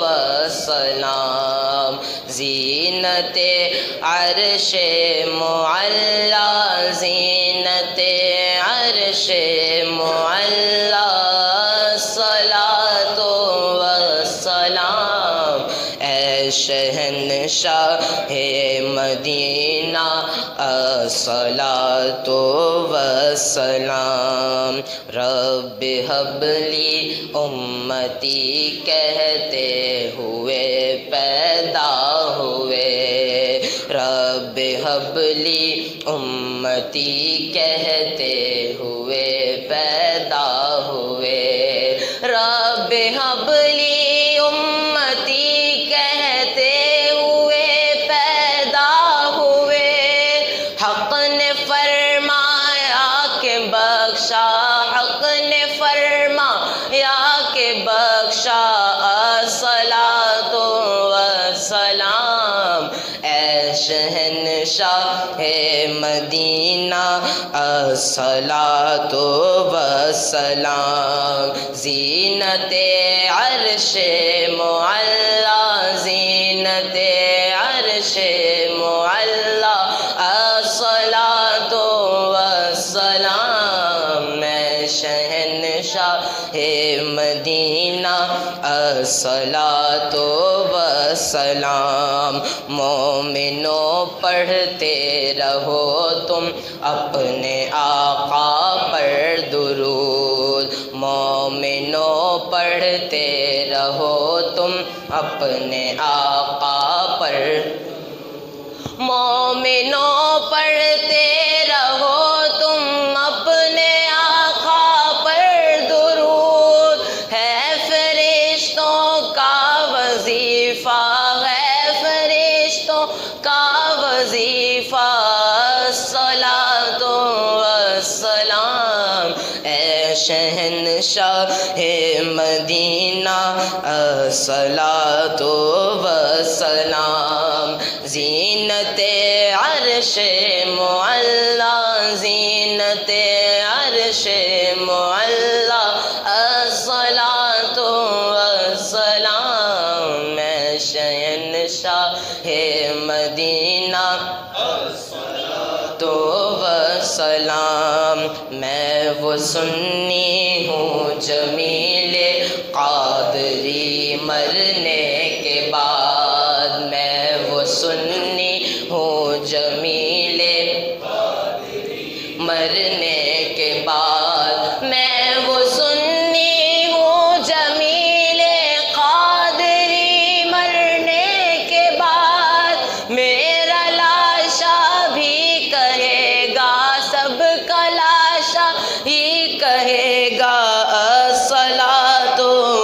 والسلام، زینت عرش معلا، زینت عرش معلا، الصلاۃ والسلام۔ اے شہنشاہ مدینہ الصلاۃ والسلام، رب حب لی امتی کہتے ہوئے پیدا ہوئے، رب حب لی امتی کہتے ہوئے پیدا ہوئے، رب حب لی امتی کہتے ہوئے پیدا ہوئے۔ حق نے فرمایا کہ بخشا، حق نے فرمایا کہ بخشا، الصلاۃ والسلام۔ اے شہنشاہ مدینہ الصلاۃ والسلام، زینت عرش معلا، زینت عرش معلا، الصلاۃ والسلام۔ میں شہنشاہ مدینہ الصلاۃ والسلام، مومنوں پڑھتے رہو تم اپنے آقا پر درود، مومنوں پڑھتے رہو تم اپنے آقا پر، مومنوں پڑھتے رہو تم اپنے آقا پر درود، ہے فرشتوں کا وظیفہ، ہے فرشتوں کا وظیفہ، الصلاۃ والسلام۔ اے شہنشاہ مدینہ الصلاۃ والسلام، زینت عرش معلا، زینت عرش معلا، الصلاۃ والسلام۔ میں شہنشاہ مدینہ الصلاۃ والسلام، میں وہ سنی ہوں جمیل قادری مرنے کے بعد، میں وہ سنی ہوں جمیل مرنے کے بعد، میں وہ سنی ہوں جمیل قادری مرنے کے بعد، میرا لاشا بھی کہے گا، سب کا لاشا ہی کہے گا، الصلاۃ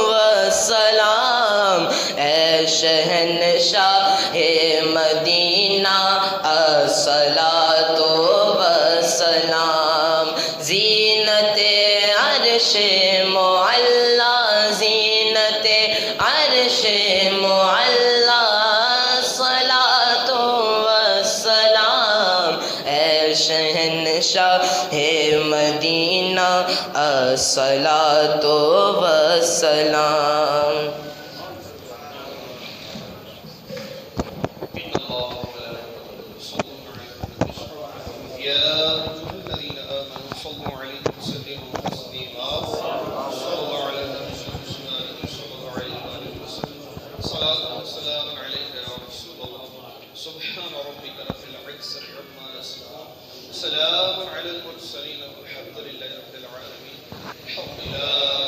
والسلام۔ اے شہنشاہ مدینہ الصلاۃ والسلام، زینت عرش معلا، زینت عرش معلا، الصلاۃ والسلام۔ اے شہنشاہ مدینہ الصلاۃ والسلام۔ صلوا عليه وسلموا تسليما۔ صلى الله على النبي صلى الله عليه وسلم وسلام عليك يا رسول الله سبحان ربك رب العزة عما يصفون سلام على المرسلين والحمد لله رب العالمين الحمد لله